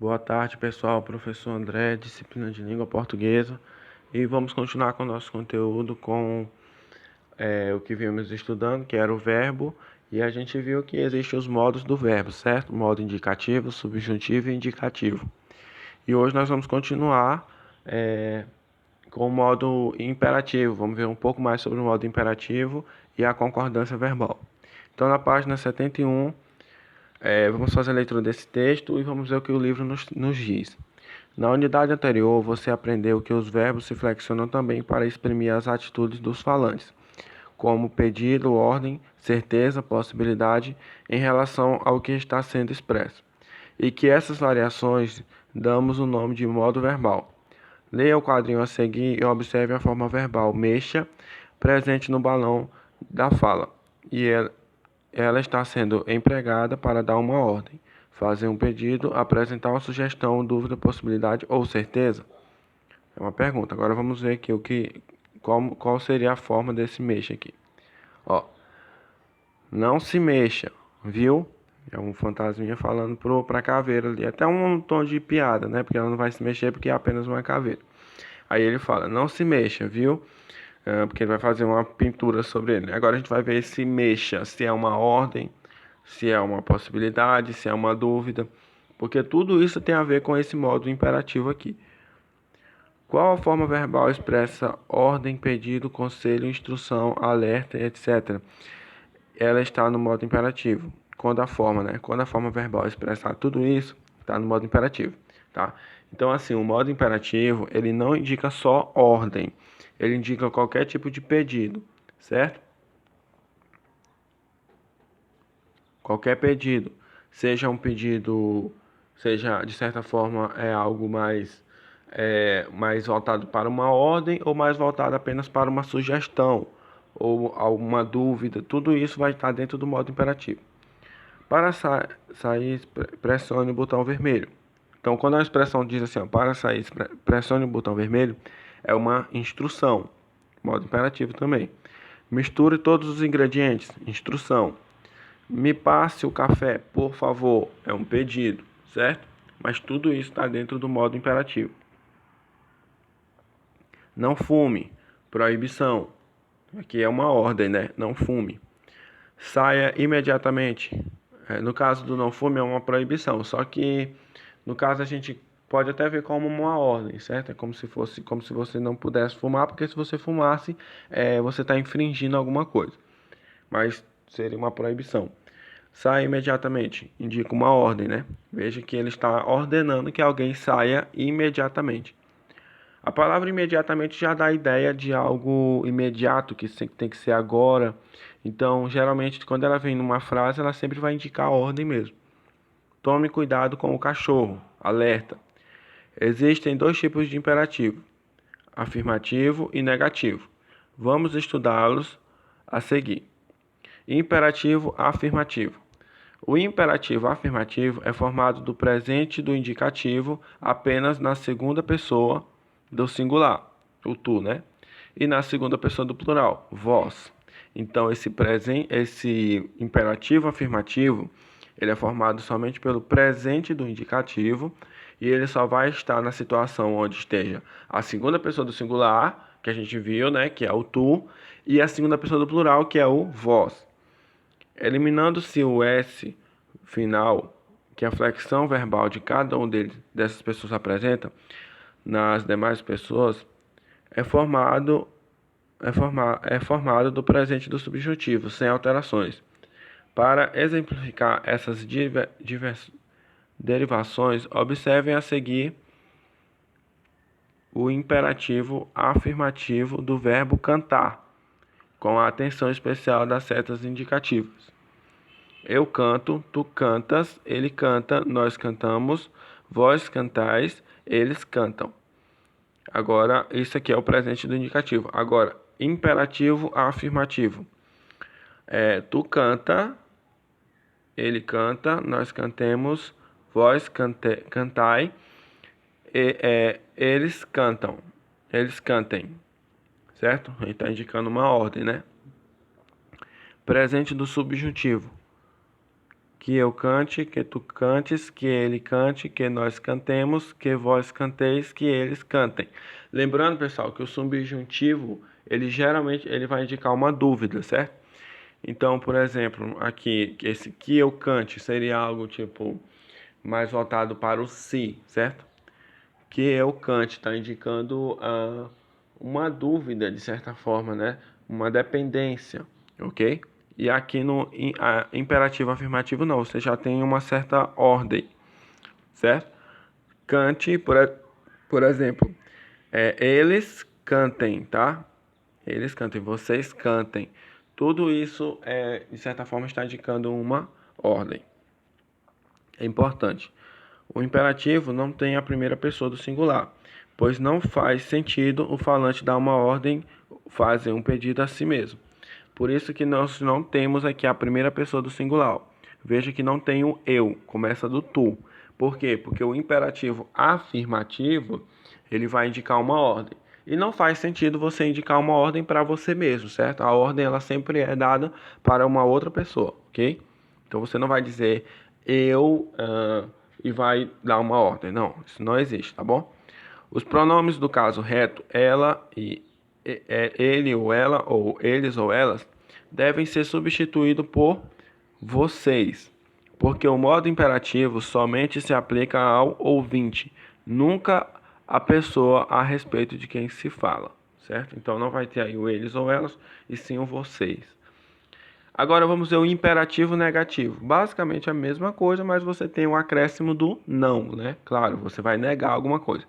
Boa tarde, pessoal. Professor André, disciplina de língua portuguesa. E vamos continuar com o nosso conteúdo com o que vimos estudando, que era o verbo. E a gente viu que existem os modos do verbo, certo? Modo indicativo, subjuntivo e indicativo. E hoje nós vamos continuar com o modo imperativo. Vamos ver um pouco mais sobre o modo imperativo e a concordância verbal. Então, na página 71, vamos fazer a leitura desse texto e vamos ver o que o livro nos diz. Na unidade anterior, você aprendeu que os verbos se flexionam também para exprimir as atitudes dos falantes, como pedido, ordem, certeza, possibilidade, em relação ao que está sendo expresso, e que essas variações damos o nome de modo verbal. Leia o quadrinho a seguir e observe a forma verbal mexa presente no balão da fala, e ela está sendo empregada para dar uma ordem, fazer um pedido, apresentar uma sugestão, dúvida, possibilidade ou certeza? É uma pergunta. Agora vamos ver aqui qual seria a forma desse mexa aqui. Ó, não se mexa, viu? É um fantasminha falando pra caveira ali. Até um tom de piada, né? Porque ela não vai se mexer porque é apenas uma caveira. Aí ele fala, não se mexa, viu? Porque ele vai fazer uma pintura sobre ele. Agora a gente vai ver se mexa, se é uma ordem, se é uma possibilidade, se é uma dúvida. Porque tudo isso tem a ver com esse modo imperativo aqui. Qual a forma verbal expressa ordem, pedido, conselho, instrução, alerta, etc. Ela está no modo imperativo. Quando a forma verbal expressar tudo isso, está no modo imperativo, tá? Então, assim, o modo imperativo, ele não indica só ordem, ele indica qualquer tipo de pedido, certo? Qualquer pedido, seja um pedido, seja de certa forma algo mais voltado para uma ordem ou mais voltado apenas para uma sugestão ou alguma dúvida, tudo isso vai estar dentro do modo imperativo. Para sair, pressione o botão vermelho. Então, quando a expressão diz assim, ó, para sair, pressione o botão vermelho, é uma instrução, modo imperativo também. Misture todos os ingredientes, instrução. Me passe o café, por favor, é um pedido, certo? Mas tudo isso está dentro do modo imperativo. Não fume, proibição. Aqui é uma ordem, né? Não fume. Saia imediatamente. No caso do não fume é uma proibição, só que no caso a gente pode até ver como uma ordem, certo? É como se você não pudesse fumar, porque se você fumasse, você está infringindo alguma coisa. Mas seria uma proibição. Saia imediatamente, indica uma ordem, né? Veja que ele está ordenando que alguém saia imediatamente. A palavra imediatamente já dá a ideia de algo imediato, que tem que ser agora. Então, geralmente, quando ela vem numa frase, ela sempre vai indicar a ordem mesmo. Tome cuidado com o cachorro. Alerta. Existem dois tipos de imperativo: afirmativo e negativo. Vamos estudá-los a seguir. Imperativo afirmativo. O imperativo afirmativo é formado do presente do indicativo apenas na segunda pessoa do singular, o tu, né? E na segunda pessoa do plural, vós. Então esse imperativo afirmativo, ele é formado somente pelo presente do indicativo e ele só vai estar na situação onde esteja a segunda pessoa do singular, que a gente viu, né, que é o tu, e a segunda pessoa do plural, que é o vós. Eliminando-se o S final, que a flexão verbal de cada um dessas pessoas apresenta, nas demais pessoas, é formado do presente do subjuntivo, sem alterações. Para exemplificar essas derivações, observem a seguir o imperativo afirmativo do verbo cantar, com a atenção especial das setas indicativas. Eu canto, tu cantas, ele canta, nós cantamos, vós cantais, eles cantam. Agora, isso aqui é o presente do indicativo. Agora, imperativo afirmativo. Tu canta, ele canta, nós cantemos, vós cantai, eles cantam. Eles cantem. Certo? Ele está indicando uma ordem, né? Presente do subjuntivo. que eu cante, que tu cantes, que ele cante, que nós cantemos, que vós canteis, que eles cantem. Lembrando, pessoal, que o subjuntivo, ele geralmente ele vai indicar uma dúvida, certo? Então, por exemplo, aqui, esse que eu cante seria algo tipo mais voltado para o si, certo? Que eu cante está indicando uma dúvida, de certa forma, né? Uma dependência, ok? E aqui no imperativo afirmativo não, você já tem uma certa ordem, certo? Cante, por exemplo, eles cantem, tá? Eles cantem, vocês cantem. Tudo isso, de certa forma, está indicando uma ordem. É importante. O imperativo não tem a primeira pessoa do singular, pois não faz sentido o falante dar uma ordem, fazer um pedido a si mesmo. Por isso que nós não temos aqui a primeira pessoa do singular. Veja que não tem o eu, começa do tu. Por quê? Porque o imperativo afirmativo, ele vai indicar uma ordem. E não faz sentido você indicar uma ordem para você mesmo, certo? A ordem ela sempre é dada para uma outra pessoa, ok? Então você não vai dizer eu e vai dar uma ordem. Não, isso não existe, tá bom? Os pronomes do caso reto, ela e ele ou ela, ou eles ou elas, devem ser substituídos por vocês, porque o modo imperativo somente se aplica ao ouvinte, nunca à pessoa a respeito de quem se fala, certo? Então não vai ter aí o eles ou elas, e sim o vocês. Agora vamos ver o imperativo negativo. Basicamente a mesma coisa, mas você tem o acréscimo do não, né? Claro, você vai negar alguma coisa.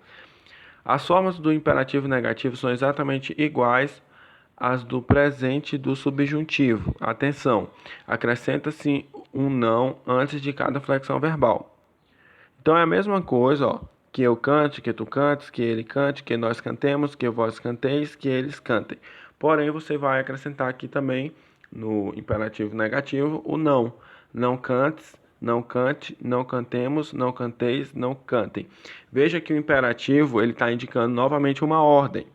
As formas do imperativo negativo são exatamente iguais às do presente do subjuntivo. Atenção, acrescenta-se um não antes de cada flexão verbal. Então é a mesma coisa, ó, que eu cante, que tu cantes, que ele cante, que nós cantemos, que vós canteis, que eles cantem. Porém, você vai acrescentar aqui também no imperativo negativo o não. Não cantes, não cante, não cantemos, não canteis, não cantem. Veja que o imperativo ele está indicando novamente uma ordem.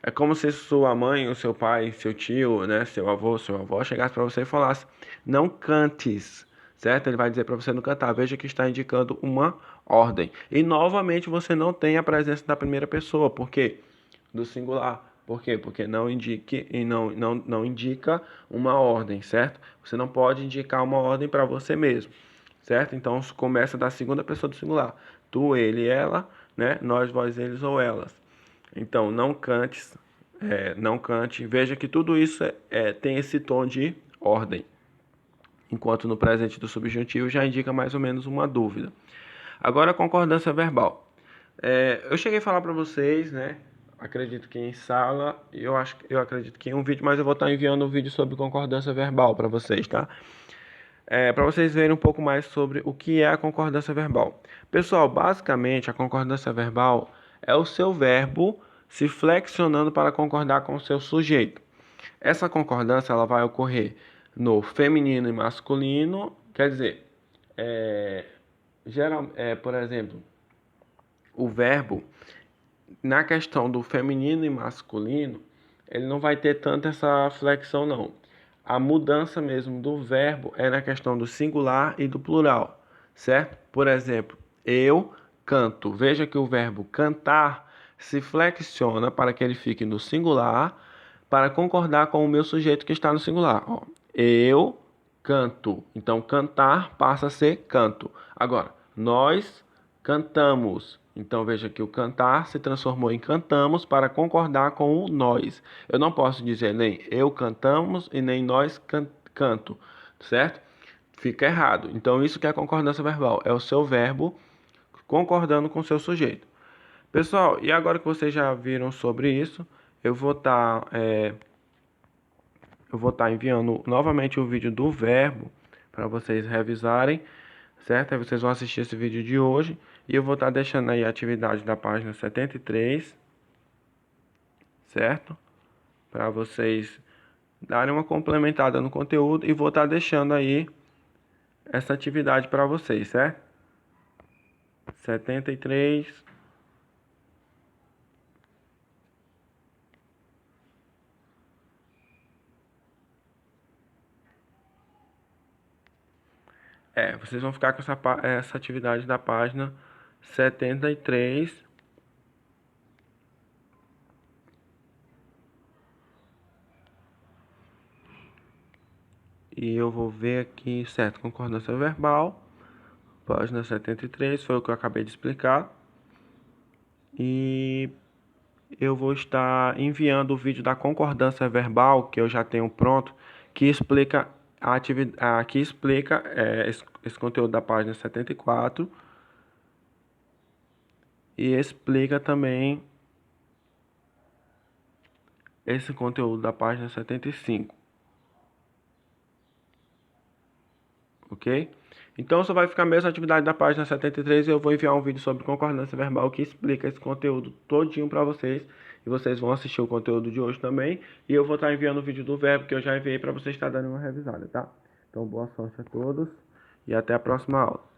É como se sua mãe, o seu pai, seu tio, né, seu avô, sua avó chegasse para você e falasse: não cantes, certo? Ele vai dizer para você não cantar. Veja que está indicando uma ordem. E novamente você não tem a presença da primeira pessoa. Por quê? Do singular. Por quê? Porque não indique e não indica uma ordem, certo? Você não pode indicar uma ordem para você mesmo, certo? Então começa da segunda pessoa do singular. Tu, ele, ela, né? Nós, vós, eles ou elas. Então não cantes, não cante. Veja que tudo isso tem esse tom de ordem, enquanto no presente do subjuntivo já indica mais ou menos uma dúvida. Agora a concordância verbal. Eu cheguei a falar para vocês, né? Acredito que em sala, eu acredito que em um vídeo, mas eu vou estar enviando um vídeo sobre concordância verbal para vocês, tá? Para vocês verem um pouco mais sobre o que é a concordância verbal. Pessoal, basicamente a concordância verbal é o seu verbo se flexionando para concordar com o seu sujeito. Essa concordância ela vai ocorrer no feminino e masculino, quer dizer, por exemplo, o verbo na questão do feminino e masculino, ele não vai ter tanta essa flexão não. A mudança mesmo do verbo é na questão do singular e do plural, certo? Por exemplo, eu canto. Veja que o verbo cantar se flexiona para que ele fique no singular, para concordar com o meu sujeito que está no singular. Ó, eu canto. Então, cantar passa a ser canto. Agora, nós cantamos. Então veja que o cantar se transformou em cantamos para concordar com o nós. Eu não posso dizer nem eu cantamos e nem nós canto, certo? Fica errado. Então isso que é a concordância verbal, é o seu verbo concordando com o seu sujeito. Pessoal, e agora que vocês já viram sobre isso, eu vou estar enviando novamente o vídeo do verbo para vocês revisarem, certo? Aí vocês vão assistir esse vídeo de hoje e eu vou estar deixando aí a atividade da página 73, certo? Para vocês darem uma complementada no conteúdo e vou estar deixando aí essa atividade para vocês, certo? 73. Você vocês vão ficar com essa atividade da página 73. E eu vou ver aqui, certo, concordância verbal, página 73, foi o que eu acabei de explicar. E eu vou estar enviando o vídeo da concordância verbal, que eu já tenho pronto, que explica esse conteúdo da página 74 e explica também esse conteúdo da página 75. Ok? Então só vai ficar a mesma atividade da página 73 e eu vou enviar um vídeo sobre concordância verbal que explica esse conteúdo todinho para vocês. E vocês vão assistir o conteúdo de hoje também. E eu vou estar enviando o vídeo do verbo que eu já enviei para vocês estar dando uma revisada, tá? Então boa sorte a todos e até a próxima aula.